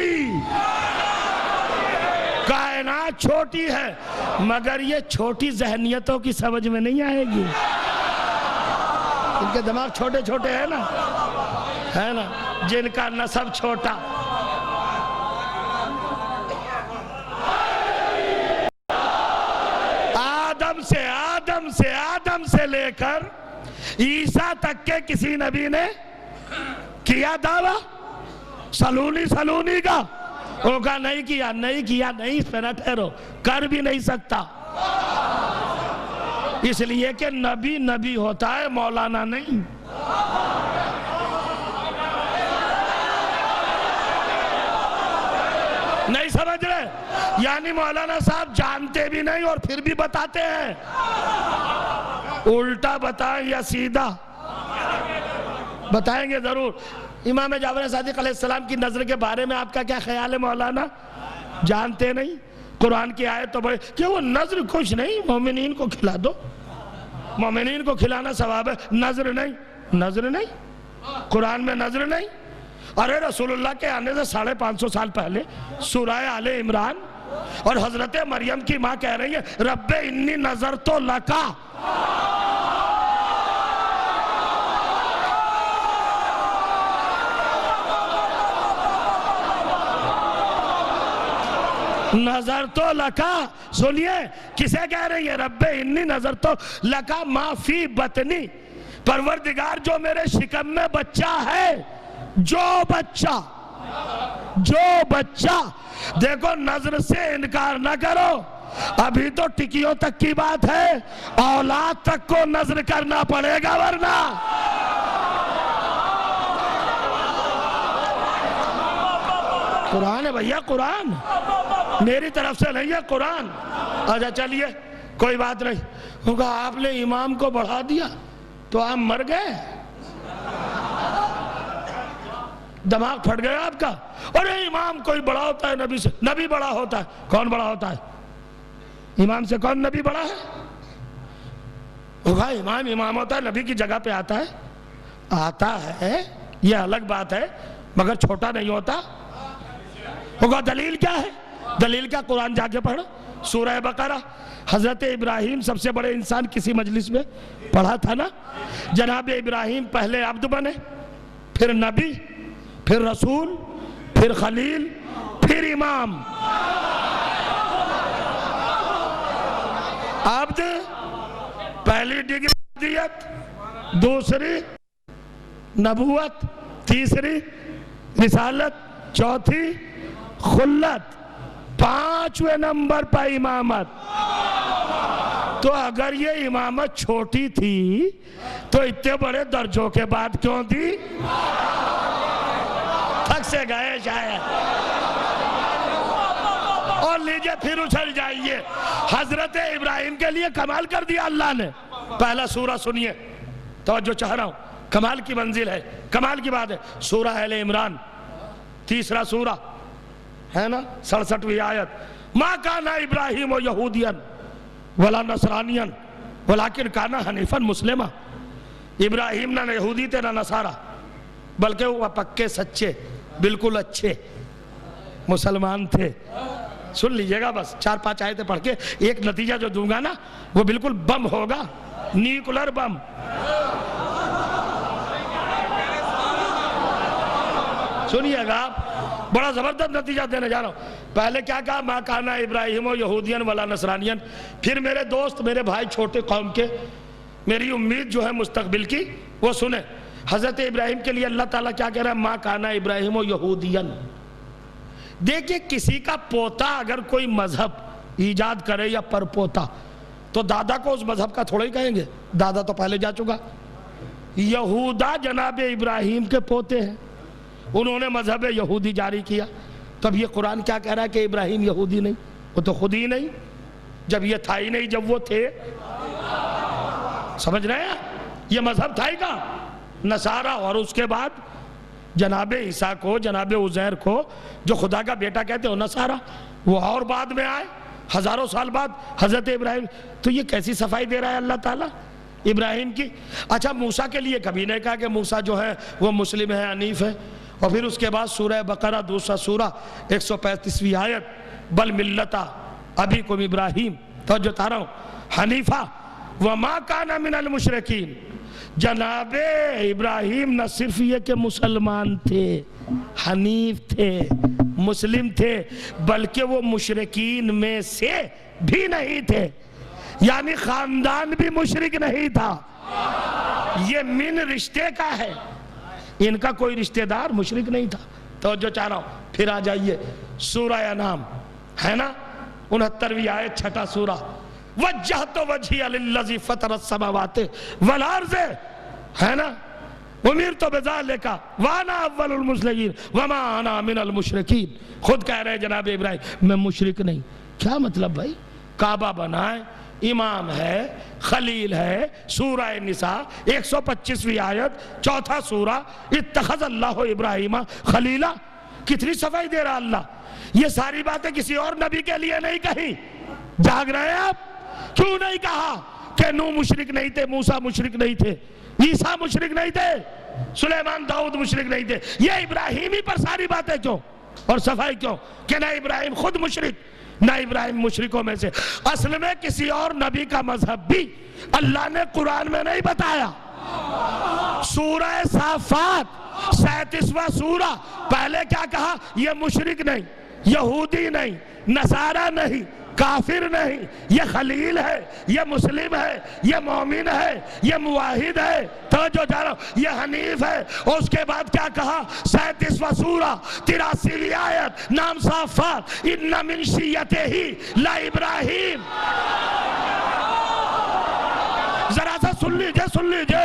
بڑی، کائنات چھوٹی ہے مگر یہ چھوٹی ذہنیتوں کی سمجھ میں نہیں آئے گی. ان کے دماغ چھوٹے چھوٹے ہیں نا، ہے نا، جن کا نسب چھوٹا. آدم سے لے کر عیسیٰ تک کے کسی نبی نے کیا دعویٰ سلونی کا؟ وہ کہا نہیں کیا، اس پہ نہ ٹھہرو، کر بھی نہیں سکتا. اس لیے کہ نبی ہوتا ہے، مولانا نہیں. نہیں سمجھ رہے؟ یعنی مولانا صاحب جانتے بھی نہیں اور پھر بھی بتاتے ہیں. الٹا بتائیں یا سیدھا بتائیں گے ضرور. امام جعفر صادق علیہ السلام کی نظر کے بارے میں آپ کا کیا خیال ہے مولانا؟ جانتے نہیں؟ قرآن کی آیت تو بڑے کہ وہ نظر کچھ نہیں، مومنین کو کھلا دو، مومنین کو کھلانا ثواب ہے. نظر نہیں، قرآن میں نظر نہیں. ارے رسول اللہ کے آنے سے 550 سال پہلے سورہ آل عمران اور حضرت مریم کی ماں کہہ رہی ہے رب انی نظرت لکا. نظرت لکا، سنیے کسے کہہ رہی ہے؟ رب انی نظرت لکا ما فی بطنی، پروردگار جو میرے شکم میں بچہ ہے، جو بچہ دیکھو، نظر سے انکار نہ کرو. ابھی تو ٹکیوں تک کی بات ہے، اولاد تک کو نظر کرنا پڑے گا ورنہ. قرآن ہے بھیا، قرآن میری طرف سے نہیں ہے، قرآن. اچھا چلیے کوئی بات نہیں. ہوگا آپ نے امام کو بڑھا دیا تو آپ مر گئے، دماغ پھٹ گیا آپ کا. ارے امام کوئی بڑا ہوتا ہے نبی سے؟ نبی بڑا ہوتا ہے. کون بڑا ہوتا ہے؟ امام سے کون نبی بڑا ہے؟ ہوگا امام ہوتا ہے، نبی کی جگہ پہ آتا ہے، یہ الگ بات ہے، مگر چھوٹا نہیں ہوتا. ہوگا دلیل کیا ہے؟ دلیل کیا؟ قرآن جا کے پڑھو، سورہ بقرہ. حضرت ابراہیم سب سے بڑے انسان کسی مجلس میں پڑھا تھا نا. جناب ابراہیم پہلے عبد بنے، پھر نبی، پھر رسول، پھر خلیل، پھر امام. عبد پہلی ڈگری دیت، دوسری نبوت، تیسری رسالت، چوتھی خلت، 5ویں نمبر پر امامت. تو اگر یہ امامت چھوٹی تھی تو اتنے بڑے درجوں کے بعد کیوں دی؟ تھک سے گئے شاید. اور لیجئے پھر اچھل جائیے. حضرت ابراہیم کے لیے کمال کر دیا اللہ نے. پہلا سورہ سنیے، توجہ چاہ رہا ہوں، کمال کی منزل ہے، کمال کی بات ہے. سورہ آل عمران، تیسرا سورہ ہے نا، 67ویں آیت. ما کان ابراہیم یہودیا ولا نصرانیا ولکن کان حنیفا مسلما. ابراہیم نہ یہودی تھے نہ نصارہ، بلکہ وہ پکے سچے بالکل اچھے مسلمان تھے. سن لیجئے گا، بس 4-5 آیتیں پڑھ کے ایک نتیجہ جو دوں گا نا وہ بالکل بم ہوگا، نیوکلر بم. سنیے گا آپ، بڑا زبردست نتیجہ دینے جا رہا ہوں. پہلے کیا کہا؟ ما کانا ابراہیم یہودین ولا نصرانین. پھر میرے دوست، میرے بھائی چھوٹے قوم کے، میری امید جو ہے مستقبل کی وہ سنیں. حضرت ابراہیم کے لیے اللہ تعالیٰ کیا کہہ رہا ہے؟ ما کانا ابراہیم یہودین. دیکھیں کسی کا پوتا اگر کوئی مذہب ایجاد کرے یا پرپوتا تو دادا کو اس مذہب کا تھوڑا ہی کہیں گے، دادا تو پہلے جا چکا. یہودا جناب ابراہیم کے پوتے ہیں، انہوں نے مذہب یہودی جاری کیا. تب یہ قرآن کیا کہہ رہا ہے کہ ابراہیم یہودی نہیں؟ وہ تو خود ہی نہیں، جب یہ تھا ہی نہیں جب وہ تھے. سمجھ رہے ہیں؟ یہ مذہب تھا ہی کہاں؟ نصارہ. اور اس کے بعد جناب عیسیٰ کو، جناب عزیر کو جو خدا کا بیٹا کہتے ہیں، نصارہ وہ اور بعد میں آئے، ہزاروں سال بعد حضرت ابراہیم. تو یہ کیسی صفائی دے رہا ہے اللہ تعالیٰ ابراہیم کی. اچھا موسیٰ کے لیے کبھی نہیں کہا کہ موسیٰ جو ہے وہ مسلم ہے، حنیف ہے. اور پھر اس کے بعد سورہ بقرہ دوسرا سورہ 135ویں آیت، بل ملتا ابیکم ابراہیم، توجہ تا رہا ہوں، حنیفہ وما کان من المشرکین، جناب ابراہیم نہ صرف یہ کہ مسلمان تھے، حنیف تھے، مسلم تھے، بلکہ وہ مشرکین میں سے بھی نہیں تھے، یعنی خاندان بھی مشرک نہیں تھا۔ یہ من رشتے کا ہے، ان کا کوئی رشتہ دار مشرک نہیں تھا۔ توجہ چاہ رہا ہوں، پھر آ جائیے سورہ انعام ہے نا، 69ویں آیت چھٹا سورہ، وجہت وجہی للذی فطر السماوات والارض، ہے نا، امرت بذالک وانا اول المسلمین وما انا من المشرکین۔ خود کہہ رہے جناب ابراہیم میں مشرک نہیں۔ کیا مطلب بھائی؟ کعبہ بنائے، امام ہے، خلیل ہے، سورہ نساء 125ویں آیت چوتھا سورہ، اتخذ اللہ ابراہیم خلیلا، کتنی صفائی دے رہا اللہ۔ یہ ساری باتیں کسی اور نبی کے لیے نہیں کہی۔ جاگ رہے ہیں آپ؟ کیوں نہیں کہا کہ نوح مشرک نہیں تھے، موسیٰ مشرک نہیں تھے، عیسیٰ مشرک نہیں تھے، سلیمان داؤد مشرک نہیں تھے؟ یہ ابراہیمی پر ساری باتیں کیوں اور صفائی کیوں کہ نہ ابراہیم خود مشرک نہ ابراہیم مشرکوں میں سے؟ اصل میں کسی اور نبی کا مذہب بھی اللہ نے قرآن میں نہیں بتایا۔ سورہ صافات 37واں سورہ، پہلے کیا کہا؟ یہ مشرک نہیں، یہودی نہیں، نصارہ نہیں، کافر نہیں، یہ خلیل ہے، یہ مسلم ہے، یہ مومن ہے، یہ موحد ہے، توجہ جا رہا ہوں، یہ حنیف ہے۔ اور اس کے بعد کیا کہا؟ 37واں سورہ 83ویں آیت، نام صافات، ان من شیعتہ لا ابراہیم۔ ذرا سا سن لیجئے،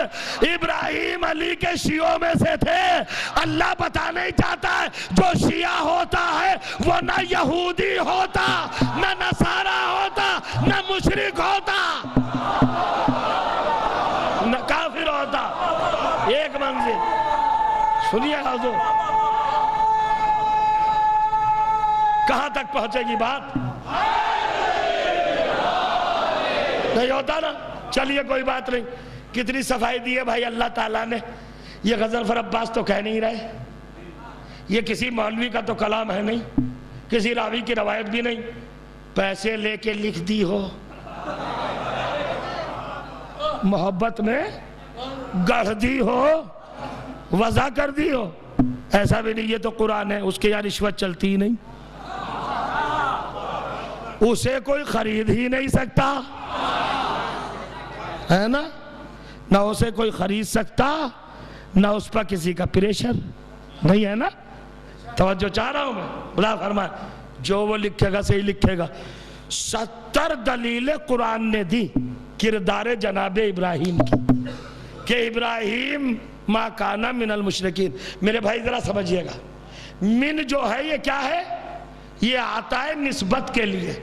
ابراہیم علی کے شیعوں میں سے تھے۔ اللہ بتانا ہی چاہتا ہے جو شیعہ ہوتا ہے وہ نہ یہودی ہوتا، نہ نصارہ ہوتا، نہ مشرک ہوتا، نہ کافر ہوتا۔ ایک منزل سنیے حضور، کہاں تک پہنچے گی بات؟ نہیں ہوتا نا؟ چلیے کوئی بات نہیں، کتنی صفائی دی ہے بھائی اللہ تعالیٰ نے۔ یہ غضنفر عباس تو کہہ نہیں رہے، یہ کسی مولوی کا تو کلام ہے نہیں، کسی راوی کی روایت بھی نہیں، پیسے لے کے لکھ دی ہو، محبت میں گڑھ دی ہو، وضع کر دی ہو، ایسا بھی نہیں۔ یہ تو قرآن ہے، اس کے یہاں رشوت چلتی ہی نہیں، اسے کوئی خرید ہی نہیں سکتا، ہے نا، نہ اسے کوئی خرید سکتا، نہ اس پر کسی کا پریشر نہیں، ہے نا۔ توجہ چاہ رہا ہوں میں، خدا فرمائے جو وہ لکھے گا صحیح لکھے گا۔ 70 دلیلیں قرآن نے دی کردار جناب ابراہیم کی کہ ابراہیم ما کانا من المشرکین۔ میرے بھائی ذرا سمجھئے گا، من جو ہے یہ کیا ہے؟ یہ آتا ہے نسبت کے لیے،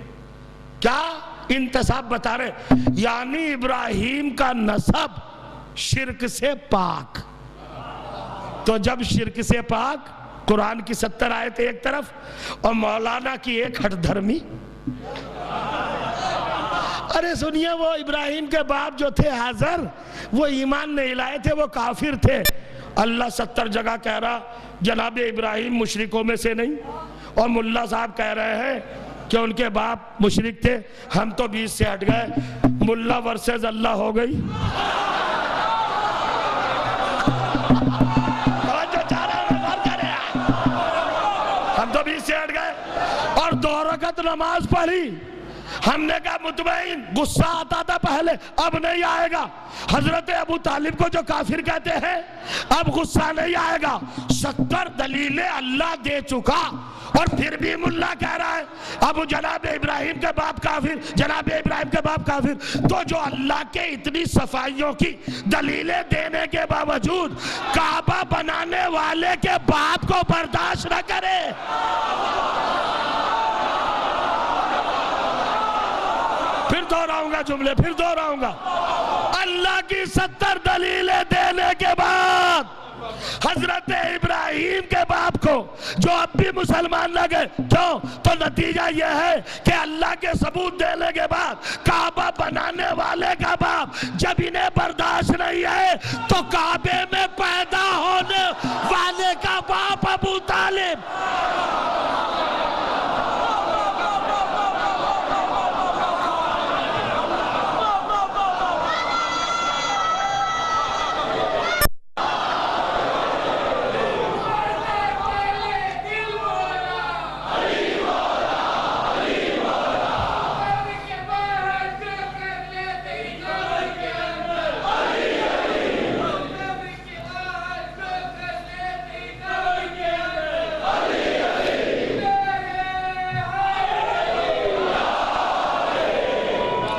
کیا انتساب بتا رہے، یعنی ابراہیم کا نسب شرک سے پاک۔ تو جب شرک سے پاک، قرآن کی 70 آیتیں ایک طرف اور مولانا کی ایک ہٹ دھرمی۔ ارے سنیے، وہ ابراہیم کے باپ جو تھے حاضر، وہ ایمان نہیں لائے تھے، وہ کافر تھے۔ اللہ 70 جگہ کہہ رہا جناب ابراہیم مشرکوں میں سے نہیں، اور ملا صاحب کہہ رہے ہیں کہ ان کے باپ مشرک تھے، ہم تو 20 سے ہٹ گئے۔ ملا ورسز اللہ ہو گئی۔ ہم تو 20 سے ہٹ گئے اور 2 رکعت نماز پڑھی۔ ہم نے کہا مطمئن، غصہ آتا تھا پہلے، اب نہیں آئے گا۔ حضرت ابو طالب کو جو کافر کہتے ہیں، اب غصہ نہیں آئے گا۔ 70 دلیلیں اللہ دے چکا، اور پھر بھی ملا کہہ رہا ہے اب جناب ابراہیم کے باپ کافر، جناب ابراہیم کے باپ کافر۔ تو جو اللہ کے اتنی صفائیوں کی دلیلیں دینے کے باوجود کعبہ بنانے والے کے باپ کو برداشت نہ کرے، پھر دہراؤں گا جملے، پھر دہراؤں گا، اللہ کی 70 دلیلیں دینے کے بعد حضرت ابراہیم کے باپ کو جو اب بھی مسلمان نہ گئے، کیوں؟ تو نتیجہ یہ ہے کہ اللہ کے ثبوت دینے کے بعد کعبہ بنانے والے کا باپ جب انہیں برداشت نہیں ہے تو کعبے میں پیدا ہونے والے کا باپ طالب.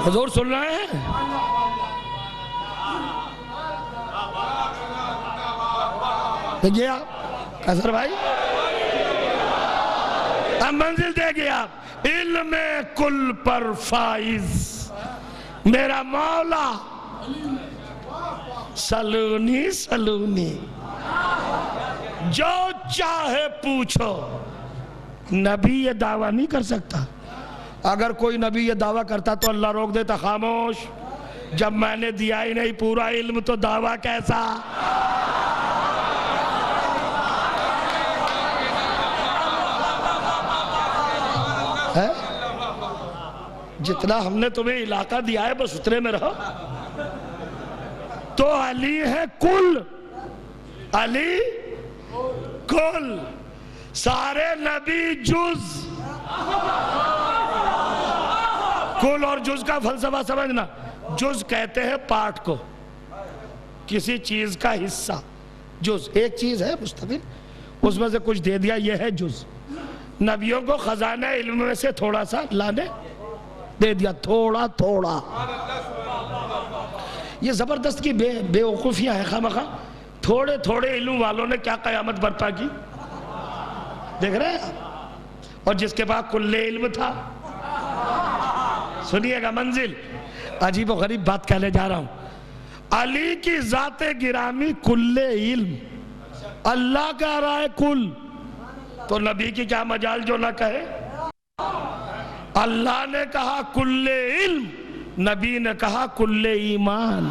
حضور سن رہے ہیں؟ دیکھئے آپ قصر بھائی اب منزل دیکھئے آپ. علم کل پر فائز میرا مولا سلونی سلونی. جو چاہے پوچھو. نبی یہ دعویٰ نہیں کر سکتا. اگر کوئی نبی یہ دعویٰ کرتا تو اللہ روک دیتا. خاموش. جب میں نے دیا ہی نہیں پورا علم تو دعویٰ کیسا؟ ہے جتنا ہم نے تمہیں علاقہ دیا ہے بس اتنے میں رہو. تو علی ہے کل. علی کل. سارے نبی جز. کل اور جز کا فلسفہ سمجھنا. جز کہتے ہیں پارٹ کو, کسی چیز کا حصہ. جز ایک چیز ہے مستقل, اس میں سے کچھ دے دیا, یہ ہے جز. نبیوں کو خزانہ علم میں سے تھوڑا سا لانے دے دیا, تھوڑا تھوڑا. یہ زبردست کی بے وقوفیاں ہیں خامخواہ. تھوڑے تھوڑے علم والوں نے کیا قیامت برپا کی دیکھ رہے ہیں. اور جس کے پاس کل علم تھا. سنیے گا منزل, عجیب و غریب بات کہنے جا رہا ہوں. علی کی ذات گرامی کل علم. اللہ کہہ رہا ہے کل, تو نبی کی کیا مجال جو نہ کہے. اللہ نے کہا کل علم, نبی نے کہا کل ایمان.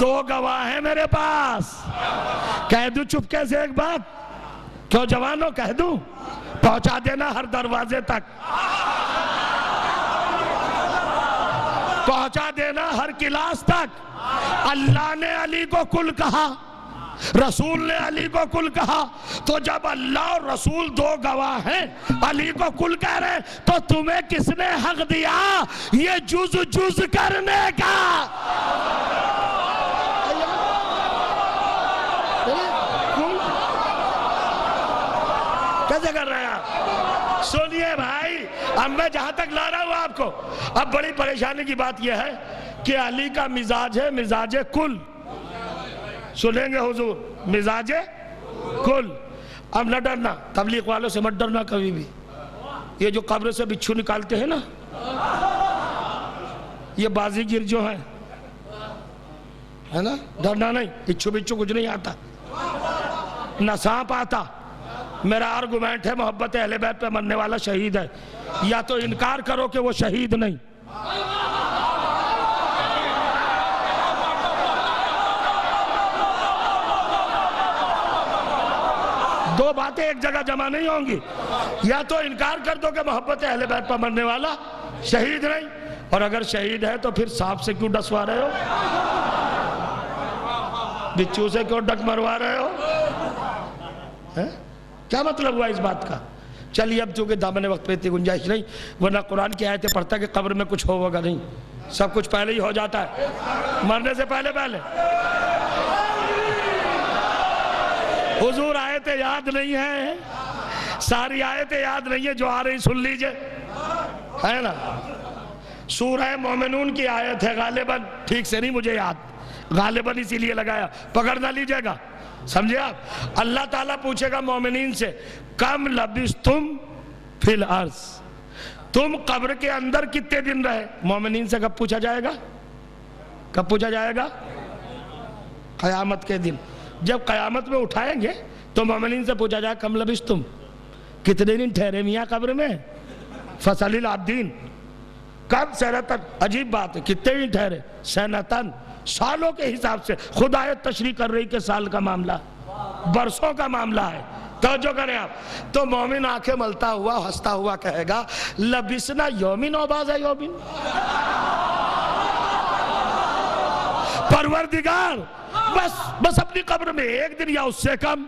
دو گواہ ہیں میرے پاس. کہہ دوں چپکے سے ایک بات؟ کیوں جوانوں کہہ دوں؟ پہنچا دینا ہر دروازے تک, پہنچا دینا ہر کلاس تک. اللہ نے علی کو کل کہا, رسول نے علی کو کل کہا. تو جب اللہ اور رسول دو گواہ ہیں, علی کو کل کہہ رہے, تو تمہیں کس نے حق دیا یہ جز جز کرنے کا؟ کیسے کر رہے ہیں آپ؟ سنیے بھائی, اب میں جہاں تک لا رہا ہوں آپ کو, اب بڑی پریشانی کی بات یہ ہے کہ علی کا مزاج ہے مزاج کل. سنیں گے حضور, مزاج کل. اب نہ ڈرنا, تبلیغ والوں سے مت ڈرنا کبھی بھی. یہ جو قبر سے بچھو نکالتے ہیں نا, یہ بازی گر جو ہیں, ہے نا, ڈرنا نہیں. بچھو کچھ نہیں آتا, نہ سانپ آتا. میرا آرگومنٹ ہے محبت اہل بیت پہ مرنے والا شہید ہے. یا تو انکار کرو کہ وہ شہید نہیں. دو باتیں ایک جگہ جمع نہیں ہوں گی. یا تو انکار کر دو کہ محبت اہل بیت پہ مرنے والا شہید نہیں, اور اگر شہید ہے تو پھر سانپ سے کیوں ڈسوا رہے ہو, بچھو سے کیوں ڈک مروا رہے ہو؟ کیا مطلب ہوا اس بات کا؟ چلیے اب چونکہ دامن وقت پہ اتنی گنجائش نہیں, ورنہ قرآن کی آیتیں پڑھتا کہ قبر میں کچھ ہوگا نہیں, سب کچھ پہلے ہی ہو جاتا ہے مرنے سے پہلے. حضور آیتیں یاد نہیں ہیں, ساری آیتیں یاد نہیں ہیں, جو آ رہی سن لیجئے, ہے نا. سورہ مومنون کی آیت ہے غالباً, ٹھیک سے نہیں مجھے یاد, غالباً اسی لیے لگایا, پکڑ نہ لیجئے گا, سمجھے آپ. اللہ تعالیٰ پوچھے گا مومنین سے, کم لبثتم فی الارض, تم قبر کے اندر کتنے دن رہے؟ مومنین سے کب پوچھا جائے گا؟ کب پوچھا جائے گا؟ قیامت کے دن. جب قیامت میں اٹھائیں گے تو مومنین سے پوچھا جائے کم لبثتم, کتنے دن ٹھہرے میاں قبر میں؟ فصل العابدین, کب؟ سنتن. عجیب بات ہے, کتنے دن ٹھہرے؟ سنتن, سالوں کے حساب سے خدا تشریح کر رہی کہ سال کا معاملہ برسوں کا معاملہ ہے. توجہ کریں آپ. تو مومن آنکھیں ملتا ہوا ہنستا ہوا کہے گا لبسنا یومن و بعض یومن. پروردگار بس اپنی قبر میں ایک دن یا اس سے کم،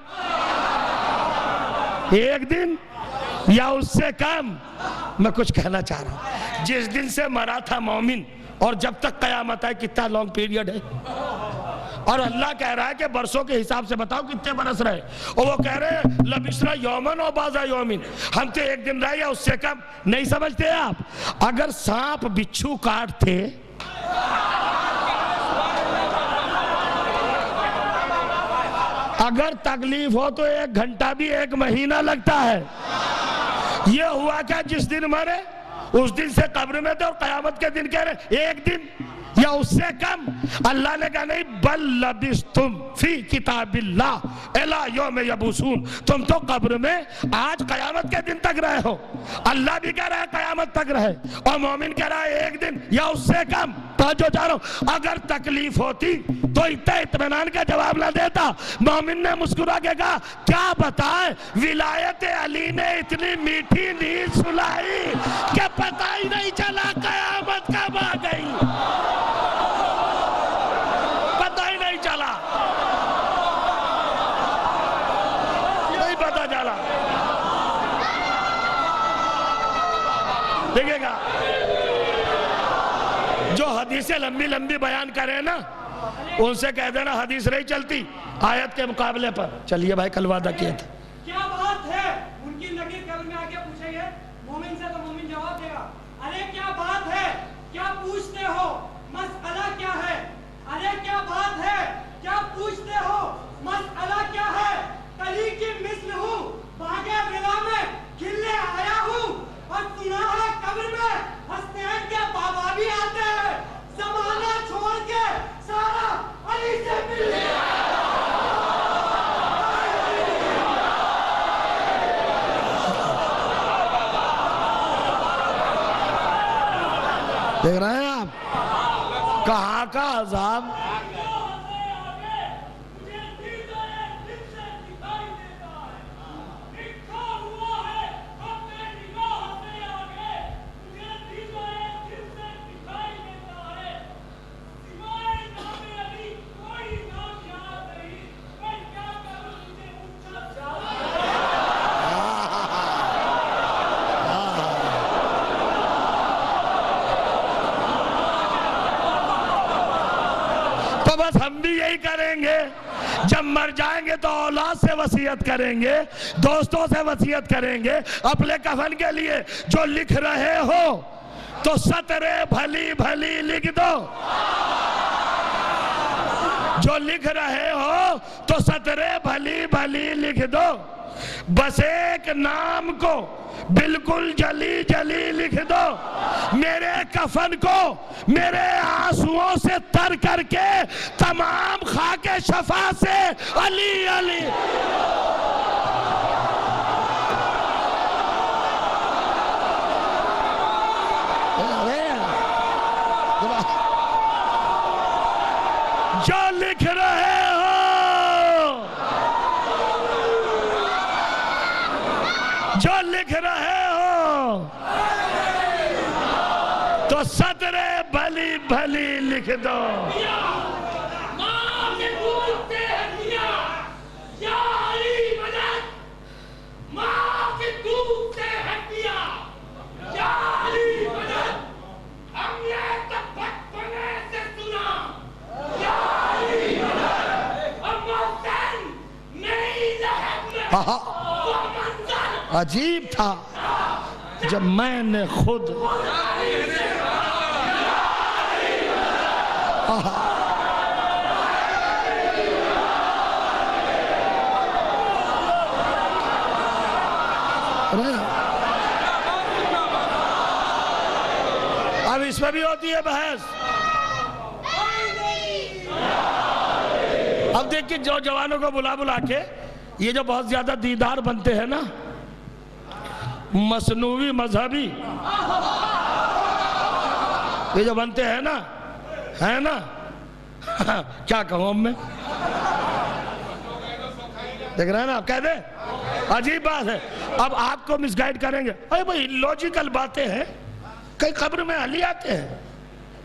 ایک دن یا اس سے کم. میں کچھ کہنا چاہ رہا ہوں، جس دن سے مرا تھا مومن اور جب تک قیامت ہے کتنا لانگ پیریڈ ہے. اور اللہ کہہ رہا ہے کہ برسوں کے حساب سے بتاؤ کتنے برس رہے. اور وہ کہہ رہے ہیں لبسنا یومن و بعض یومن، ہم تو ایک دن رہے یا اس سے کم. نہیں سمجھتے آپ؟ اگر سانپ بچھو کاٹتے اگر تکلیف ہو تو 1 گھنٹہ بھی 1 مہینہ لگتا ہے. یہ ہوا کیا جس دن مرے اس دن سے قبر میں تھے اور قیامت کے دن کہہ رہے 1 دن یا اس سے کم. اللہ نے کہا نہیں بل لبستم فی کتاب اللہ الی یوم یبعثون، تم تو قبر میں آج قیامت کے دن تک رہے ہو. اللہ بھی کہہ رہا ہے قیامت تک رہے اور مومن کہہ رہا ہے 1 دن یا اس سے کم. توجہ چاہ رہا ہوں، اگر تکلیف ہوتی تو اتنا اطمینان کا جواب نہ دیتا. مومن نے مسکرا کے کہا کیا بتائیں ولایت علی نے اتنی میٹھی نیند سلائی کہ پتہ ہی نہیں چلا قیامت کب آ گئی. پتہ ہی نہیں چلا، نہیں پتہ چلا. دیکھے گا جو حدیثیں لمبی لمبی بیان کریں نا ان سے کہہ دینا حدیث نہیں چلتی آیت کے مقابلے پر. چلیے بھائی کل وعدہ کیے تھے. کیا بات ہے؟ ان کی نگیر کل میں آگے پوچھیں گے مومن سے تو مومن جواب دے گا. ارے کیا بات ہے؟ کیا پوچھتے ہو؟ مسئلہ کیا ہے؟ ارے کیا بات ہے؟ کیا پوچھتے ہو؟ مسئلہ کیا ہے؟ کلی کی مثل ہوں، باغے ولا میں کھلنے آیا ہوں اور سنا ہے قبر میں حسنین کے بابا بھی آتے ہیں. زمانہ چھوڑ کے سارا علی سے ملنے دیکھ رہے ہیں آپ کہاں کا عذاب. تو بس ہم بھی یہی کریں گے، جب مر جائیں گے تو اولاد سے وصیت کریں گے، دوستوں سے وصیت کریں گے. اپنے کفن کے لیے جو لکھ رہے ہو تو سطرے بھلی بھلی لکھ دو. جو لکھ رہے ہو تو سطرے بھلی بھلی لکھ دو. بس ایک نام کو بالکل جلی جلی لکھ دو. میرے کفن کو میرے آنسوؤں سے تر کر کے تمام خاک شفا سے علی علی. جو لکھ رہے ہو، جو لکھ رہے ہو تو سطرے بھلی بھلی لکھ دو. ماں کے دودھ سے ہدیہ یا علی مدد، ماں کے دودھ سے ہدیہ یا علی مدد. ہم نے تو بچپنے سے سنا یا علی مدد. اب حسین میری لہب میں وہ منظر عجیب تھا جب میں نے خود اب اس میں بھی ہوتی ہے بحث. اب دیکھیں جو جوانوں کو بلا بلا کے یہ جو بہت زیادہ دیدار بنتے ہیں نا مصنوعی مذہبی، یہ جو بنتے ہیں نا کیا کہوں اب میں؟ دیکھ رہے ہیں نا آپ، کہہ دیں عجیب بات ہے. اب آپ کو مس گائیڈ کریں گے. ارے بھائی لوجیکل باتیں ہیں. کئی قبر میں علی آتے ہیں؟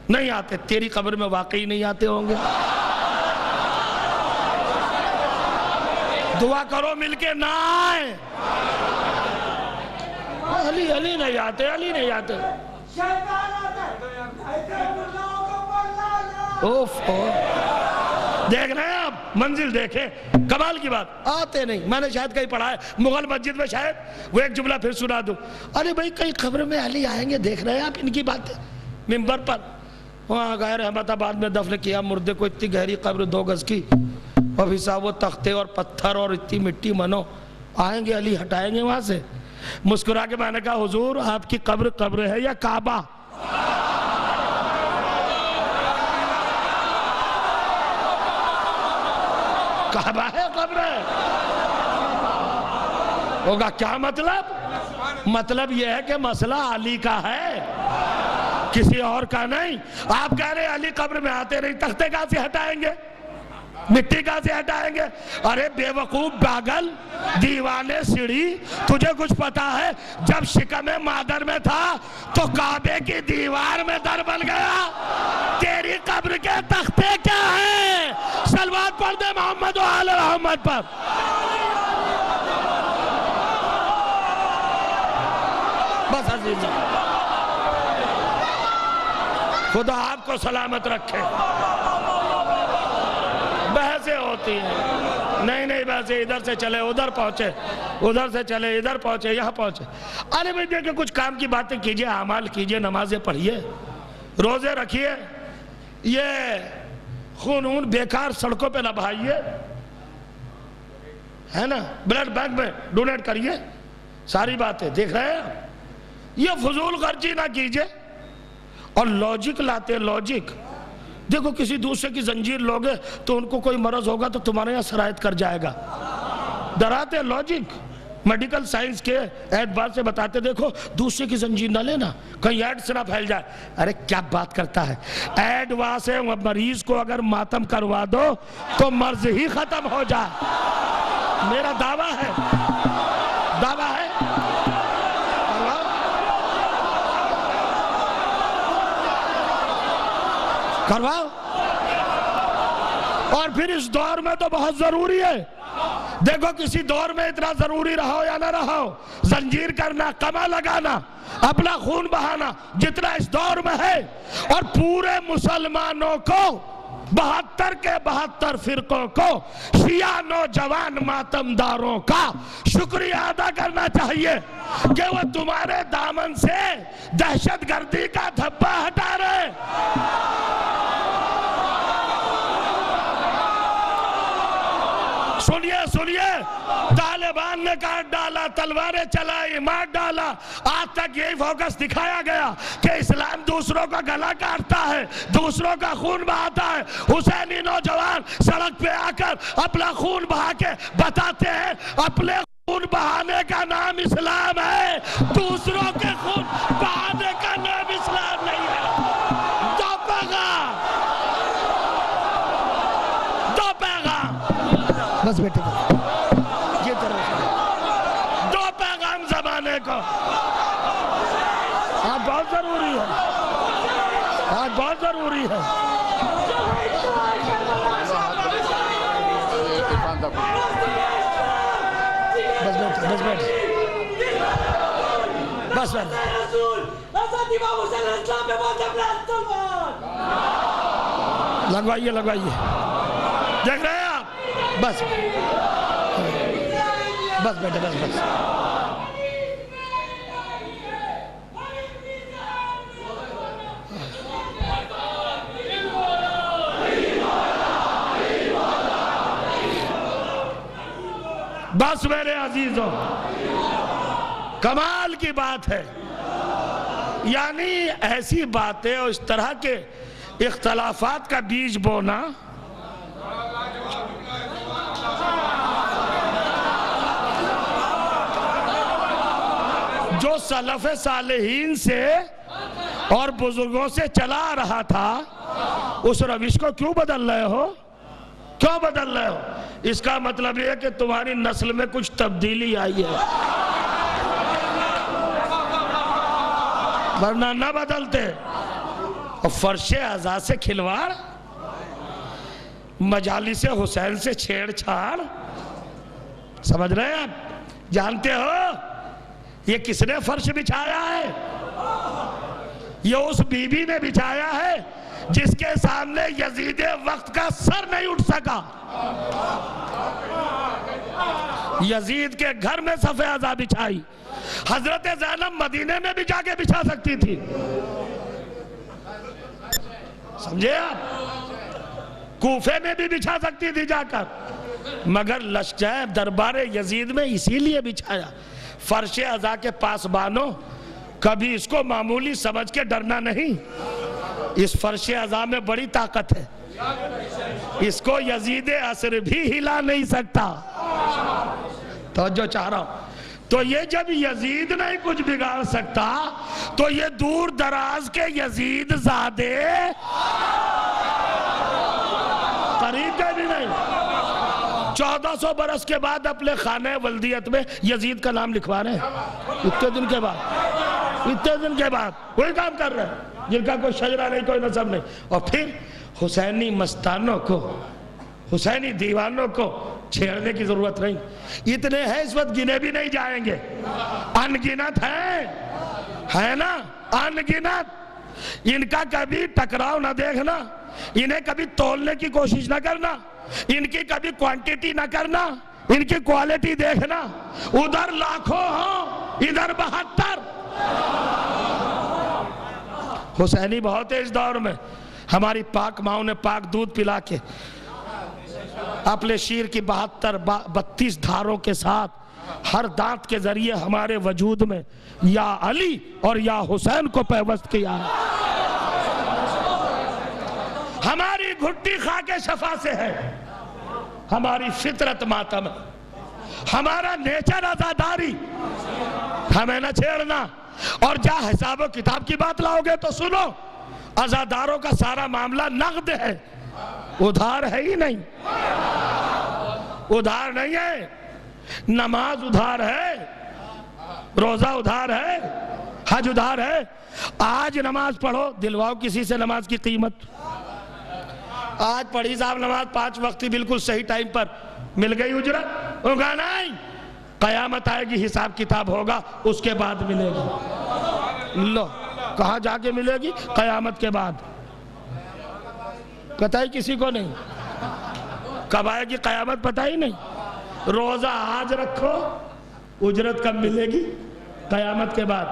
نہیں آتے. تیری قبر میں واقعی نہیں آتے ہوں گے. دعا کرو مل کے نہ آئے. علی نہیں آتے، علی نہیں آتے. دیکھ رہے ہیں آپ، منزل دیکھیں. کمال کی بات، آتے نہیں. میں نے شاید کہیں پڑھا ہے مغل مسجد میں، شاید وہ ایک جملہ پھر سنا دوں. ارے بھائی کئی قبر میں علی آئیں گے، دیکھ رہے ہیں آپ ان کی باتیں منبر پر. وہاں گئے احمد آباد میں دفن کیا مردے کو، اتنی گہری قبر 2 گز کی، اور بھی صاحب وہ تختے اور پتھر اور اتنی مٹی منو. آئیں گے علی ہٹائیں گے وہاں سے؟ مسکرا کے میں نے کہا حضور آپ کی قبر قبر ہے یا کعبہ؟ کعبہ ہے قبر ہے؟ ہوگا کیا مطلب؟ مطلب یہ ہے کہ مسئلہ علی کا ہے، کسی اور کا نہیں. آپ کہہ رہے ہیں علی قبر میں آتے نہیں، تختے کہاں سے ہٹائیں گے؟ مٹی کہاں سے ہٹائیں گے؟ ارے بے وقوف پاگل دیوانے سیڑھی، تجھے کچھ پتا ہے جب شکم مادر میں تھا تو کعبے کی دیوار میں در بن گیا. تیری قبر کے تختے کیا ہیں؟ صلوات پڑھ دے محمد و آل محمد پر. بس عزیز خدا آپ کو سلامت رکھے. بحثیں ہوتی ہیں، نہیں بحثیں، ادھر سے چلے ادھر پہنچے، ادھر سے چلے ادھر پہنچے، یہاں پہنچے. ارے بھائی دیکھیں کچھ کام کی باتیں کیجئے، اعمال کیجئے، نمازیں پڑھیے، روزے رکھیے. یہ خون بیکار سڑکوں پہ نہ بہائیے، ہے نا، بلڈ بینک میں ڈونیٹ کریے. ساری باتیں دیکھ رہے ہیں. یہ فضول خرچی نہ کیجئے. اور لاجک لاتے، لاجک دیکھو کسی دوسرے کی زنجیر لوگے تو ان کو کوئی مرض ہوگا تو تمہارے یہاں سرایت کر جائے گا. ڈراتے لاجک میڈیکل سائنس کے اعتبار سے بتاتے، دیکھو دوسرے کی زنجیر نہ لینا، کہیں ایڈز نہ پھیل جائے. ارے کیا بات کرتا ہے، ایڈ وہاں سے مریض کو اگر ماتم کروا دو تو مرض ہی ختم ہو جائے. میرا دعویٰ ہے، دعویٰ ہے. کرواؤ. اور پھر اس دور میں تو بہت ضروری ہے. دیکھو کسی دور میں اتنا ضروری رہو یا نہ رہو، زنجیر کرنا، قمع لگانا، اپنا خون بہانا جتنا اس دور میں ہے. اور پورے مسلمانوں کو 72 کے 72 فرقوں کو، شیعہ نوجوان ماتمداروں کا شکریہ ادا کرنا چاہیے کہ وہ تمہارے دامن سے دہشت گردی کا دھبا ہٹا رہے. سنیے طالبان نے کاٹ ڈالا، تلواریں چلائی، مار ڈالا. آج تک یہی فوکس دکھایا گیا کہ اسلام دوسروں کا گلا کاٹتا ہے، دوسروں کا خون بہاتا ہے. حسینی نوجوان سڑک پہ آ کر اپنا خون بہا کے بتاتے ہیں اپنے خون بہانے کا نام اسلام ہے، دوسروں کے خون بہانے کا نام اسلام نہیں ہے. دو پیغام بس بیٹے یہ طرح دو پیغام زمانے کو. آج بہت ضروری ہے، آج بہت ضروری ہے. بس بیٹھ بس بیٹھ. لگوائیے دیکھ رہے ہیں آپ. بس بیٹے بس. بس میرے عزیزوں، کمال کی بات ہے. یعنی ایسی باتیں اور اس طرح کے اختلافات کا بیج بونا جو سلف صالحین سے اور بزرگوں سے چلا رہا تھا، اس روش کو کیوں بدل رہے ہو؟ کیوں بدل رہے ہو؟ اس کا مطلب یہ ہے کہ تمہاری نسل میں کچھ تبدیلی آئی ہے، ورنہ نہ بدلتے۔ اور فرش اعضاء سے کھلواڑ، مجالس حسین سے چھیڑ چھاڑ، سمجھ رہے ہیں آپ؟ جانتے ہو یہ کس نے فرش بچھایا ہے؟ یہ اس بی بی نے بچھایا ہے جس کے سامنے یزید وقت کا سر نہیں اٹھ سکا۔ یزید کے گھر میں صف اعضاء بچھائی، حضرت زینب مدینے میں بھی جا کے بچھا سکتی تھی، سمجھے آپ؟ کوفے میں بھی بچھا سکتی تھی جا کر، مگر لشکر دربار یزید میں اسی لیے بچھایا۔ فرش اعضاء کے پاسبانوں، کبھی اس کو معمولی سمجھ کے ڈرنا نہیں، اس فرش اعضاء میں بڑی طاقت ہے، اس کو یزید عصر بھی ہلا نہیں سکتا۔ توجہ چاہ رہا ہوں۔ تو یہ جب یزید نہیں کچھ بگاڑ سکتا تو یہ دور دراز کے یزید زادے قریب کے بھی نہیں۔ 1400 برس کے بعد اپنے خانہ ولدیت میں یزید کا نام لکھوا رہے ہیں، اتنے دن کے بعد وہی کام کر رہے ہیں جن کا کوئی شجرہ نہیں، کوئی نسب نہیں۔ اور پھر حسینی مستانوں کو، حسینی دیوانوں کو چھیڑنے کی ضرورت نہیں، اتنے ہیں اس وقت گنے بھی نہیں جائیں گے، انگنت ہیں، ہے نا، انگنت۔ ان کا کبھی ٹکراؤ نہ دیکھنا، انہیں کبھی تولنے کی کوشش نہ کرنا، ان کی کبھی کوانٹیٹی نہ کرنا، ان کی کوالٹی دیکھنا۔ ادھر لاکھوں ہوں، ادھر 72۔ حسینی بہت ہے اس دور میں۔ ہماری پاک ماؤں نے پاک دودھ پلا کے اپنے شیر کی 32 دھاروں کے ساتھ ہر دانت کے ذریعے ہمارے وجود میں یا علی اور یا حسین کو پیوست کیا ہے۔ ہماری گھٹی خاک شفا سے ہے، ہماری فطرت ماتم ہے، ہمارا نیچر عزاداری، ہمیں نہ چھیڑنا۔ اور جہاں حساب و کتاب کی بات لاؤ گے تو سنو، عزاداروں کا سارا معاملہ نقد ہے، ادھار ہے ہی نہیں، ادھار نہیں ہے۔ نماز ادھار ہے، روزہ ادھار ہے، حج ادھار ہے۔ آج نماز پڑھو، دلواؤ کسی سے نماز کی قیمت۔ آج پڑھی صاحب نماز 5 وقتی بالکل صحیح ٹائم پر، مل گئی اجرت؟ ہوگا نہیں، قیامت آئے گی، حساب کتاب ہوگا، اس کے بعد ملے گی۔ لو کہاں جا کے ملے گی؟ قیامت کے بعد۔ پتہ ہی کسی کو نہیں، کب آئے گی قیامت پتہ ہی نہیں۔ روزہ آج رکھو، اجرت کب ملے گی؟ قیامت کے بعد۔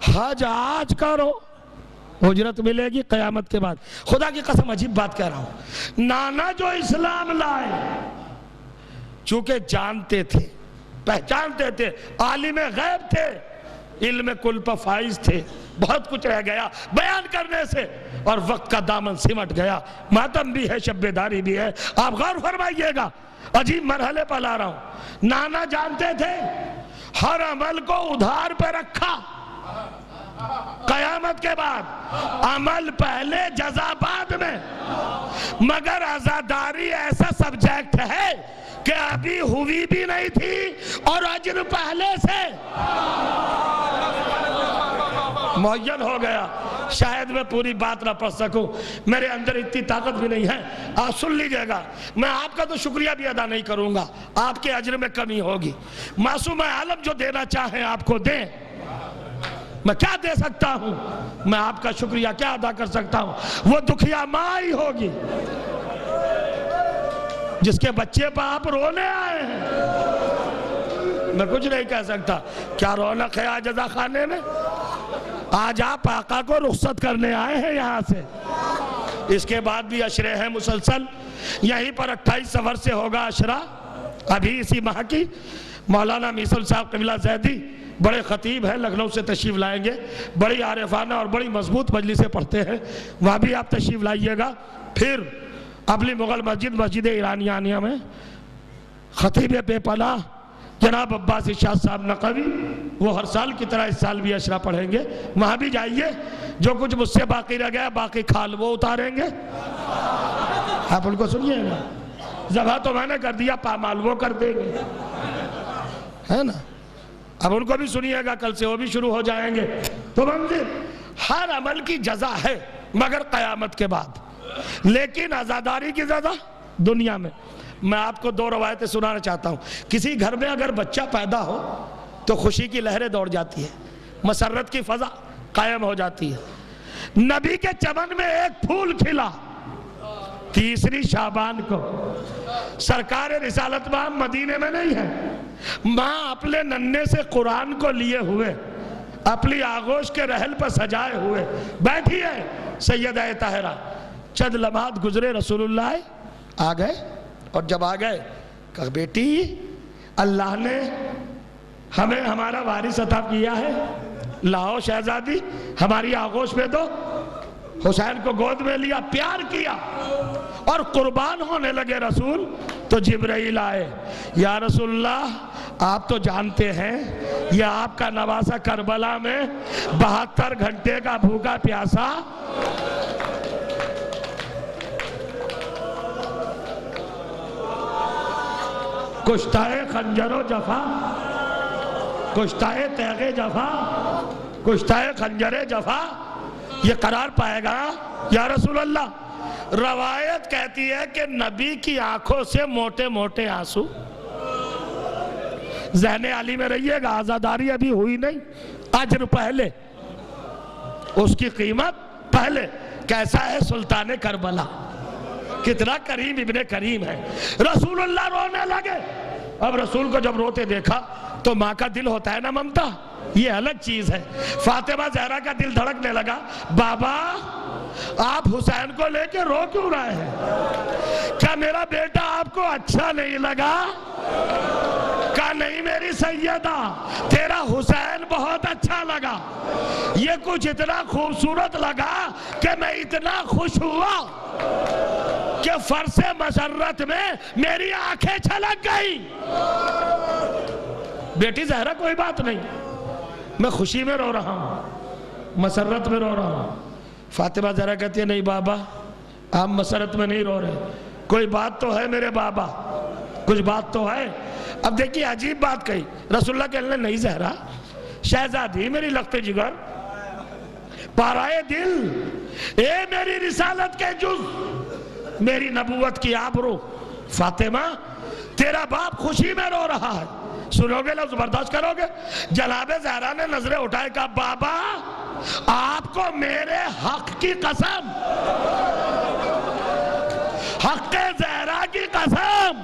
حج آج کرو، اجرت ملے گی قیامت کے بعد۔ خدا کی قسم عجیب بات کہہ رہا ہوں، نانا جو اسلام لائے، چونکہ جانتے تھے، پہچانتے تھے، عالم غیب تھے، علم کل پر فائز تھے، بہت کچھ رہ گیا بیان کرنے سے، اور وقت کا دامن سمٹ گیا، ماتم بھی ہے، شب بیداری بھی ہے۔ آپ غور فرمائیے گا، عجیب مرحلے پر لا رہا ہوں۔ نانا جانتے تھے، ہر عمل کو ادھار پہ رکھا، قیامت کے بعد عمل پہلے جزا بعد میں، مگر عزاداری ایسا سبجیکٹ ہے کہ ابھی ہوئی بھی نہیں تھی اور اجر پہلے سے معین ہو گیا۔ شاید میں پوری بات نہ پڑھ سکوں، میرے اندر اتنی طاقت بھی نہیں ہے، آپ سن لیجئے گا۔ میں آپ کا تو شکریہ بھی ادا نہیں کروں گا، آپ کے اجر میں کمی ہوگی۔ معصوم عالم جو دینا چاہیں آپ کو دیں، میں کیا دے سکتا ہوں؟ میں آپ کا شکریہ کیا ادا کر سکتا ہوں؟ وہ دکھیا ماں ہی ہوگی جس کے بچے پر آپ رونے آئے ہیں۔ میں کچھ نہیں کہہ سکتا۔ کیا رونق ہے آج عزا خانے میں؟ آج آپ آقا کو رخصت کرنے آئے ہیں یہاں سے۔ اس کے بعد بھی عشرے ہیں مسلسل، یہیں پر 28 صفر سے ہوگا عشرہ، ابھی اسی ماہ کی۔ مولانا میثل صاحب قبلہ زیدی بڑے خطیب ہیں، لکھنؤ سے تشریف لائیں گے، بڑی عارفانہ اور بڑی مضبوط مجلسیں پڑھتے ہیں، وہاں بھی آپ تشریف لائیے گا۔ پھر اپنی مغل مسجد ایرانیانیہ میں خطیب بے پناہ جناب عباس ارشاد صاحب نقوی وہ ہر سال کی طرح اس سال بھی اشرا پڑھیں گے، وہاں بھی جائیے، جو کچھ مجھ سے باقی رہ گیا باقی کھال وہ اتاریں گے، آپ ان کو سنیے گا، ذبح تو میں نے کر دیا پامال وہ کر دیں گے، ہے نا، اب ان کو بھی سنیے گا، کل سے وہ بھی شروع ہو جائیں گے۔ تو منظر ہر عمل کی جزا ہے مگر قیامت کے بعد، لیکن عزاداری کی جزا دنیا میں۔ میں آپ کو 2 روایتیں سنانا چاہتا ہوں۔ کسی گھر میں اگر بچہ پیدا ہو تو خوشی کی لہریں دوڑ جاتی ہے، مسرت کی فضا قائم ہو جاتی ہے۔ نبی کے چمن میں ایک پھول کھلا 3 شعبان کو، سرکار رسالت ماں مدینے میں نہیں ہے، ماں اپنے ننھے سے قرآن کو لیے ہوئے اپنی آغوش کے رحل پر سجائے ہوئے بیٹھی ہے سیدہ طاہرہ۔ چند لمحات گزرے، رسول اللہ آ گئے، اور جب آ گئے کہا بیٹی اللہ نے ہمیں ہمارا وارث عطا کیا ہے، لاؤ شہزادی ہماری آغوش میں دو۔ حسین کو گود میں لیا، پیار کیا اور قربان ہونے لگے رسول، تو جبرائیل آئے، یا رسول اللہ آپ تو جانتے ہیں یہ آپ کا نواسہ کربلا میں 72 گھنٹے کا بھوکا پیاسا کشتائے خنجر و جفا، کشتائے تیغ جفا، کشتائے خنجر جفا، یہ قرار پائے گا یا رسول اللہ۔ روایت کہتی ہے کہ نبی کی آنکھوں سے موٹے موٹے آنسو۔ ذہن علی میں رہیے گا، عزاداری ابھی ہوئی نہیں، اجر پہلے، اس کی قیمت پہلے۔ کیسا ہے سلطان کربلا، کتنا کریم ابن کریم ہے۔ رسول اللہ رونے لگے۔ اب رسول کو جب روتے دیکھا تو ماں کا دل ہوتا ہے نا ممتا، یہ الگ چیز ہے۔ فاطمہ زہرا کا دل دھڑکنے لگا، بابا آپ حسین کو لے کے رو کیوں رہے ہیں؟ کیا میرا بیٹا آپ کو اچھا نہیں لگا؟ کہا نہیں میری سیدہ، تیرا حسین بہت اچھا لگا، یہ کچھ اتنا خوبصورت لگا کہ میں اتنا خوش ہوا کہ فرش مسرت میں میری آنکھیں چھلک گئی۔ بیٹی زہرا کوئی بات نہیں، میں خوشی میں رو رہا ہوں، مسرت میں رو رہا ہوں۔ فاطمہ زہرا کہتی ہے نہیں بابا آپ مسرت میں نہیں رو رہے، کوئی بات تو ہے میرے بابا، کچھ بات تو ہے۔ اب دیکھیے عجیب بات کہی رسول اللہ کہنے لگے نہیں زہرا، شہزادی میری لخت جگر، پارائے دل، اے میری رسالت کے جز، میری نبوت کی آبرو، فاطمہ تیرا باپ خوشی میں رو رہا ہے، سنو گے لفظ برداشت کرو گے؟ جناب زہرا نے نظریں اٹھائے، کہا بابا آپ کو میرے حق کی قسم، حق زہرا کی قسم،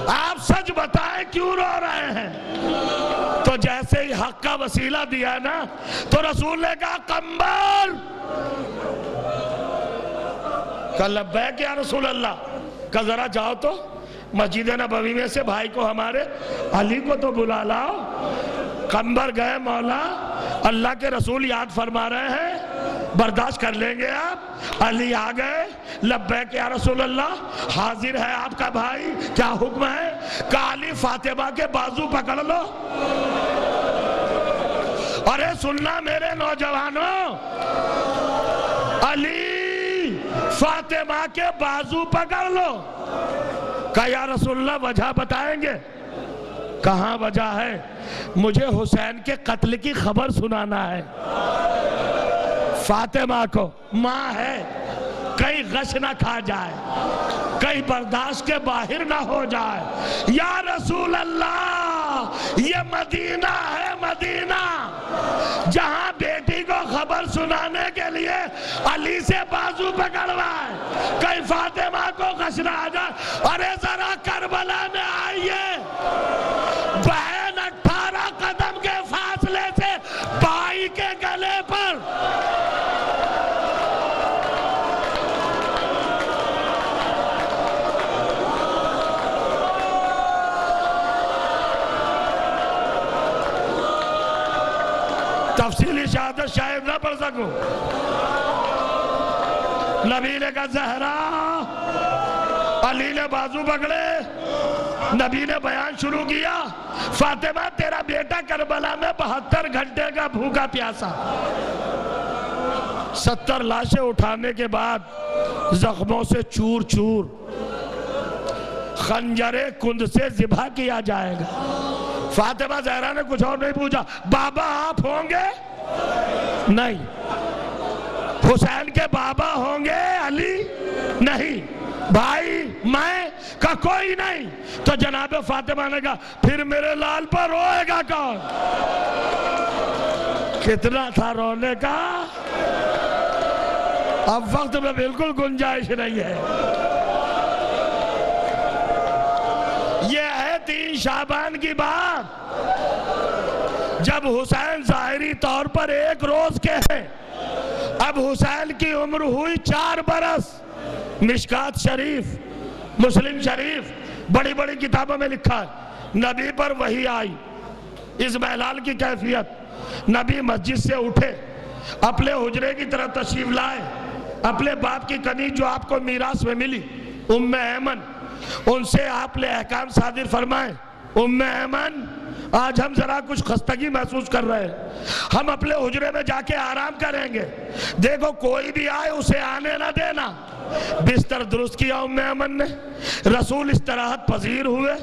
آپ سچ بتائیں کیوں رو رہے ہیں؟ تو جیسے ہی حق کا وسیلہ دیا نا تو رسول نے کہا قمبر، کہا لبیک یا رسول اللہ، کہا ذرا جاؤ تو مسجد نبوی میں سے بھائی کو ہمارے علی کو تو بلا لاؤ۔ قمبر گئے، مولا اللہ کے رسول یاد فرما رہے ہیں، برداشت کر لیں گے آپ؟ علی آ گئے، لبیک یا رسول اللہ، حاضر ہے آپ کا بھائی، کیا حکم ہے؟ کہا علی فاطمہ کے بازو پکڑ لو۔ ارے سننا میرے نوجوانوں، علی فاطمہ کے بازو پکڑ لو۔ کہا یا رسول اللہ وجہ بتائیں گے؟ کہاں وجہ ہے؟ مجھے حسین کے قتل کی خبر سنانا ہے فاطمہ کو، ماں ہے، کہیں غش نہ کھا جائے، کہیں برداشت کے باہر نہ ہو جائے۔ یا رسول اللہ یہ مدینہ ہے، مدینہ جہاں بیٹی کو خبر سنانے کے لیے علی سے بازو پکڑوائے، کہیں فاطمہ کو غش نہ آ جائے۔ ارے ذرا کربلا میں آئیے، بہن 18 قدم کے فاصلے سے بھائی کے گلے پر تفصیلی شہادت شاید نہ پڑھ سکوں۔ نبی نے کہا زہرا، علی نے بازو پکڑے، نبی نے بیان شروع کیا، فاطمہ تیرا بیٹا کربلا میں 72 گھنٹے کا بھوکا پیاسا، 70 لاشیں اٹھانے کے بعد زخموں سے چور چور خنجر کند سے ذبح کیا جائے گا۔ فاطمہ زہرا نے کچھ اور نہیں پوچھا، بابا آپ ہوں گے؟ نہیں۔ حسین کے بابا ہوں گے علی؟ نہیں۔ بھائی میں کا کوئی نہیں؟ تو جناب فاطمہ نے کہا پھر میرے لال پر روئے گا کون؟ کتنا تھا رونے کا؟ اب وقت میں بالکل گنجائش نہیں ہے۔ یہ ہے 3 شعبان کی بات، جب حسین ظاہری طور پر 1 روز کے ہیں۔ اب حسین کی عمر ہوئی 4 برس۔ مشکات شریف، مسلم شریف، بڑی بڑی کتابوں میں لکھا ہے نبی پر وحی آئی، اسماعیل کی کیفیت۔ نبی مسجد سے اٹھے، اپنے حجرے کی طرف تشریف لائے، اپنے باپ کی کنی جو آپ کو میراث میں ملی ام ایمن، ان سے آپ نے احکام صادر فرمائے۔ ام ایمن آج ہم ذرا کچھ خستگی محسوس کر رہے ہیں، ہم اپنے حجرے میں جا کے آرام کریں گے، دیکھو کوئی بھی آئے اسے آنے نہ دینا۔ بستر درست کیا ام ایمن نے، رسول استراحت پذیر ہوئے،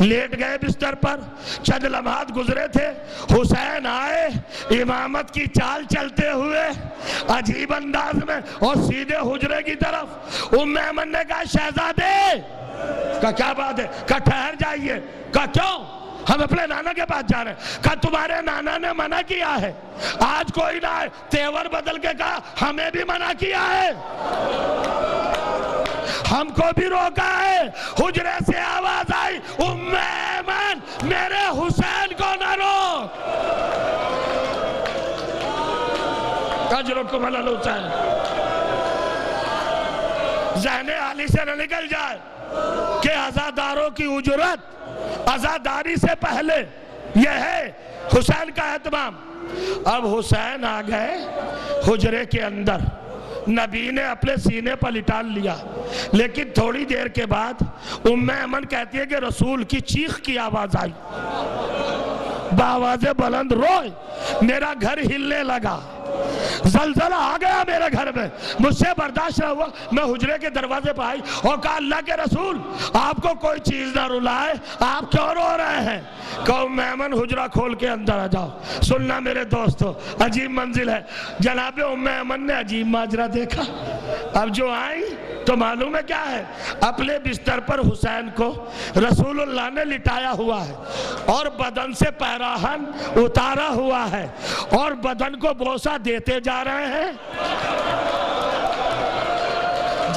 لیٹ گئے بستر پر۔ چند لمحات گزرے تھے، حسین آئے امامت کی چال چلتے ہوئے عجیب انداز میں اور سیدھے حجرے کی طرف۔ ام ایمن نے کہا شہزادے، کہا کیا بات ہے؟ کہا ٹھہر جائیے۔ کہا کیوں؟ ہم اپنے نانا کے پاس جا رہے ہیں۔ کہا تمہارے نانا نے منع کیا ہے آج کوئی نہ آئے۔ تیور بدل کے کہا ہمیں بھی منع کیا ہے، ہم کو بھی روکا ہے۔ حجرے سے آواز آئی ام ایمن میرے حسین کو نہ روک۔ اجرکم علی الحسین۔ ذہن علی سے نہ نکل جائے کہ عزاداروں کی اجرت عزاداری سے پہلے یہ ہے حسین کا اہتمام۔ اب حسین آ گئے حجرے کے اندر، نبی نے اپنے سینے پر لٹال لیا، لیکن تھوڑی دیر کے بعد ام ایمن کہتی ہے کہ رسول کی چیخ کی آواز آئی، بآواز بلند روئے، میرا گھر ہلنے لگا، زلزلہ آ گیا میرے گھر میں، مجھ سے برداشت نہ ہوا۔ میں حجرے کے دروازے پہ آئی اور کہا اللہ کے رسول آپ کو کوئی چیز نہ رلائے، آپ کیوں رو رہے ہیں؟ کہا ام ایمن حجرہ کھول کے اندر آ جاؤ۔ سننا میرے دوستو، عجیب منزل ہے۔ جناب ام ایمن نے عجیب ماجرا دیکھا۔ اب جو آئی تو معلوم ہے کیا ہے، اپنے بستر پر حسین کو رسول اللہ نے لٹایا ہوا ہے اور بدن سے پیراہن اتارا ہوا ہے اور بدن کو بوسہ دیتے جا رہے ہیں،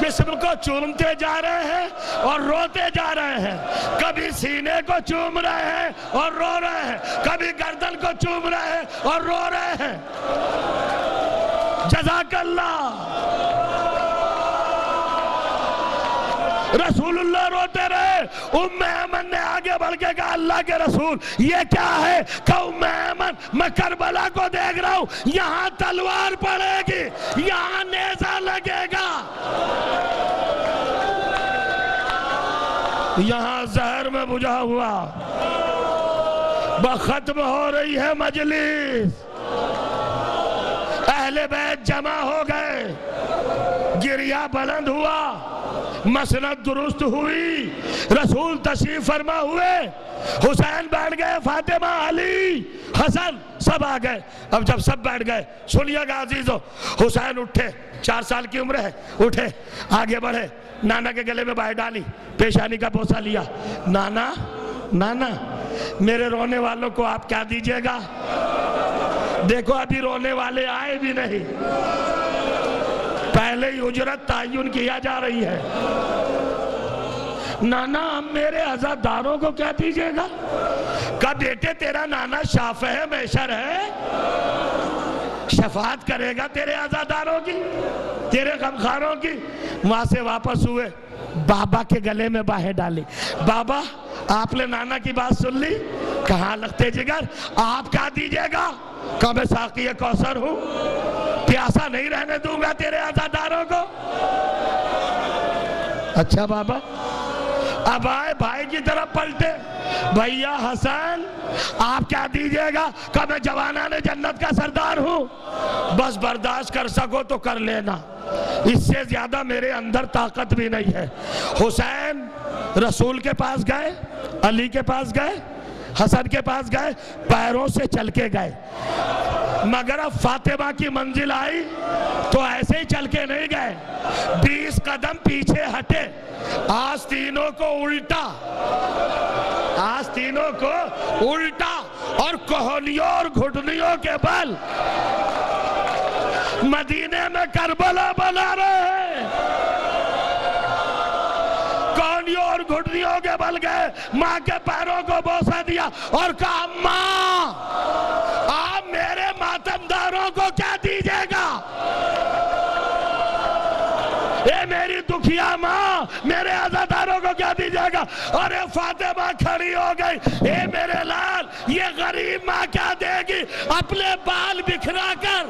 جسم کو چومتے جا رہے ہیں اور روتے جا رہے ہیں۔ کبھی سینے کو چوم رہے ہیں اور رو رہے ہیں، کبھی گردن کو چوم رہے ہیں اور رو رہے ہیں۔ جزاک اللہ۔ رسول اللہ روتے رہے۔ ام ایمن نے آگے بڑھ کے کہا اللہ کے رسول یہ کیا ہے؟ کہ ام ایمن میں کربلا کو دیکھ رہا ہوں، یہاں تلوار پڑے گی، یہاں نیزہ لگے گا، یہاں زہر میں بجھا ہوا۔ ختم ہو رہی ہے مجلس، اہل بیت جمع ہو گئے، گریہ بلند ہوا، مسند درست ہوئی، رسول تشریف فرما ہوئے، حسین بیٹھ گئے، فاطمہ، علی، حسن سب آ گئے۔ اب جب سب بیٹھ گئے سنیے گا عزیزو، حسین اٹھے، 4 سال کی عمر ہے، اٹھے، آگے بڑھے، نانا کے گلے میں بائے ڈالی، پیشانی کا بوسہ لیا۔ نانا نانا میرے رونے والوں کو آپ کیا دیجئے گا؟ دیکھو ابھی رونے والے آئے بھی نہیں، پہلے ہی اجرت تعین کیا جا رہی ہے۔ نانا ہم میرے عزاداروں کو کیا دیجئے گا؟ کہا بیٹے تیرا نانا شافع محشر ہے، شفاعت کرے گا تیرے عزاداروں کی، تیرے غمخاروں کی۔ وہاں سے واپس ہوئے، بابا کے گلے میں باہیں ڈالی، بابا آپ نے نانا کی بات سن لی؟ کہاں لگتے جگر آپ کیا دیجئے گا؟ کہا میں ساقی کوثر ہوں، پیاسا نہیں رہنے دوں گا تیرے عزاداروں کو۔ اچھا بابا اب آئے بھائی کی طرف پلٹے، بھیا حسن آپ کیا دیجئے گا؟ کہ میں جوانان جنت کا سردار ہوں، بس برداشت کر سکو تو کر لینا، اس سے زیادہ میرے اندر طاقت بھی نہیں ہے۔ حسین رسول کے پاس گئے، علی کے پاس گئے، حسن کے پاس گئے، پیروں سے چل کے گئے، مگر اب فاطمہ کی منزل آئی تو ایسے ہی چل کے نہیں گئے، 20 قدم پیچھے ہٹے، آج تینوں کو الٹا اور کوہنیوں اور گھٹنیوں کے بل مدینے میں کربلا بنا رہے ہیں، کوہنیوں اور گھٹنیوں کے بل گئے، ماں کے پیروں کو بوسہ دیا اور کہا ماں آپ میرے ماتمداروں کو کیا دیجئے گا؟ اے میری دکھیا ماں میرے عزاداروں کو کیا دیجئے گا؟ اور اے فاطمہ کھڑی ہو گئی، اے میرے لال یہ غریب ماں کیا دے گی؟ اپنے بال بکھرا کر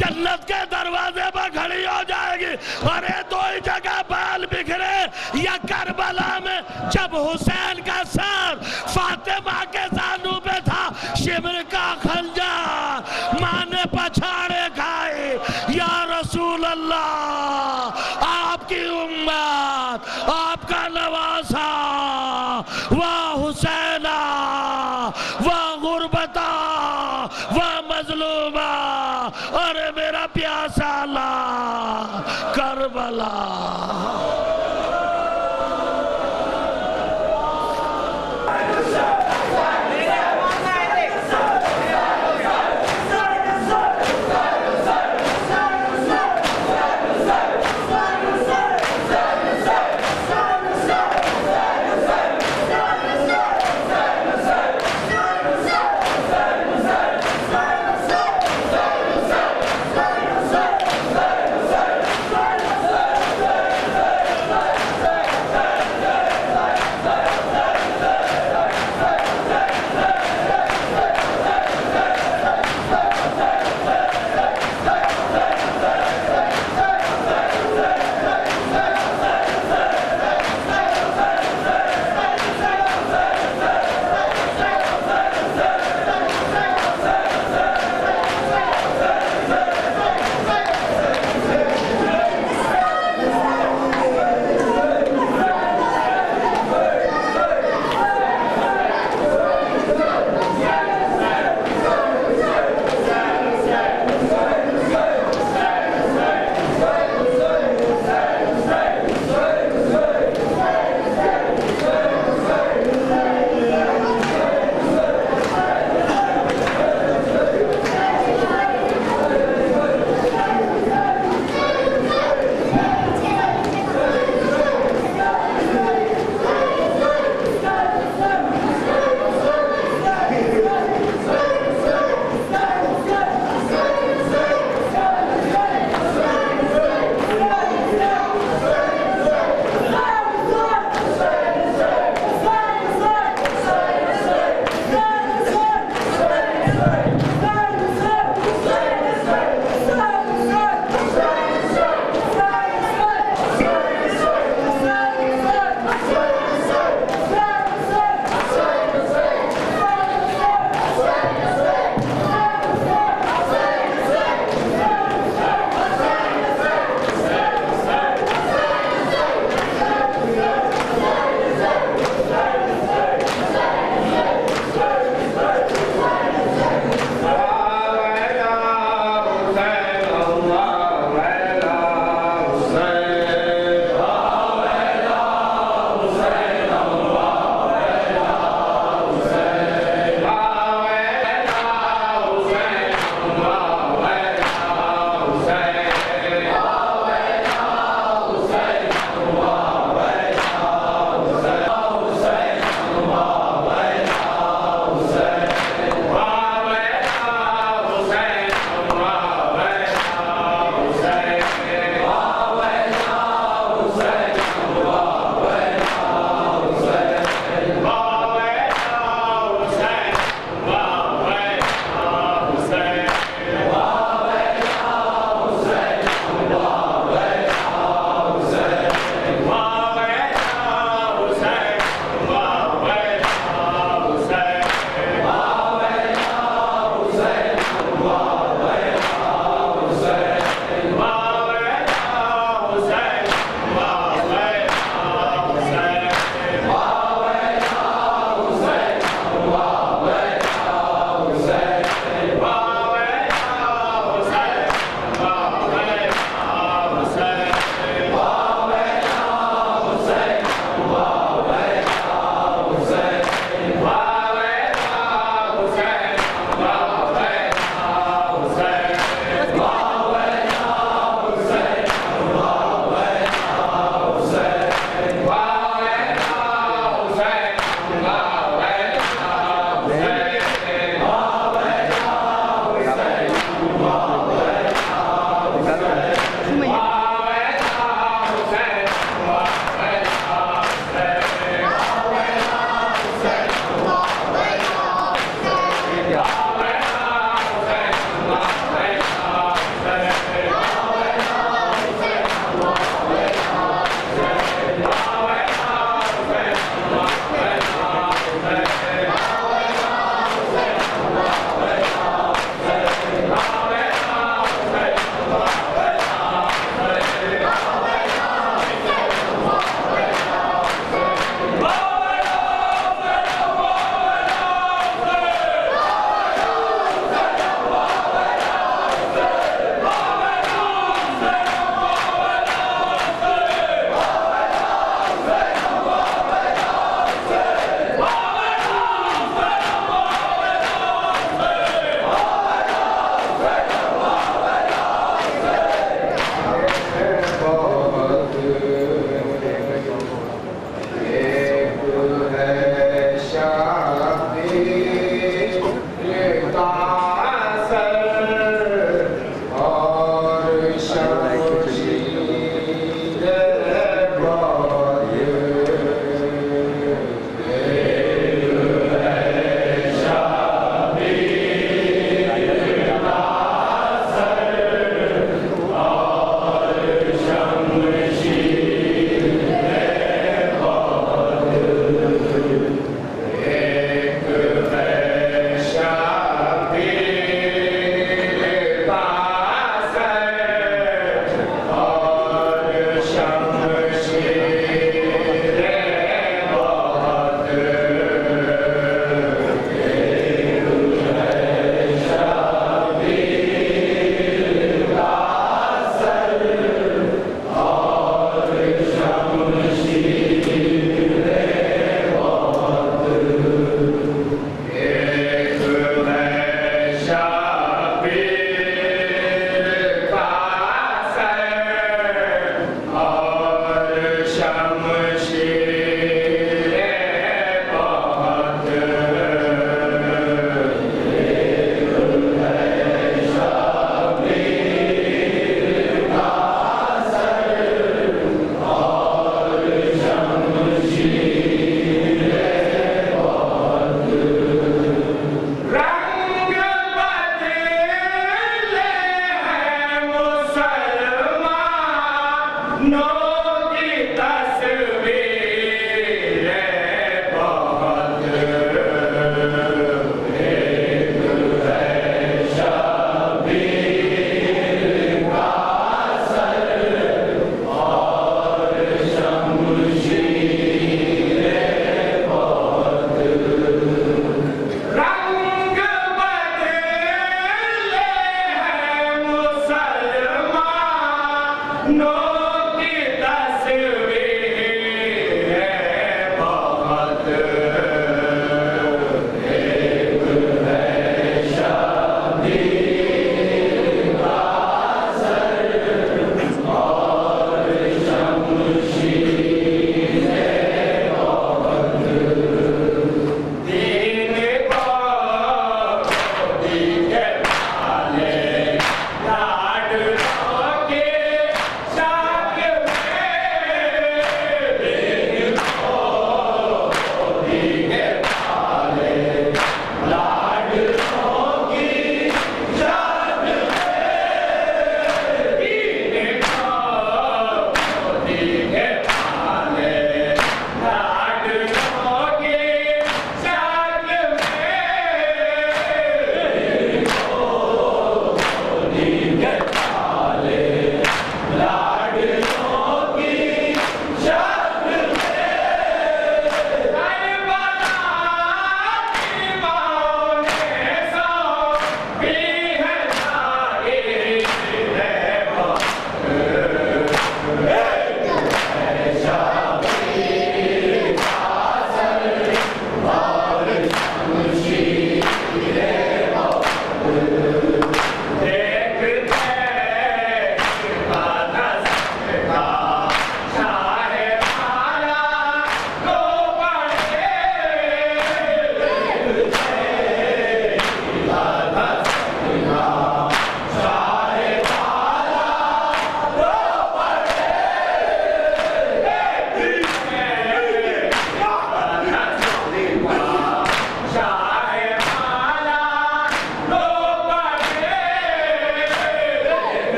جنت کے دروازے پر کھڑی ہو جائے گی۔ اور یہ دو ہی جگہ بال بکھرے، یا کربلا میں جب حسین کا سر فاطمہ کے زانو پہ تھا، شمر کا خنجر ماں نے پچھاڑے کھائے، یا رسول اللہ آپ کی امت آپ کا نواسا، واہ حسینہ واہ غربتہ واہ مظلومہ، ارے میرا پیاسا اللہ کربلا۔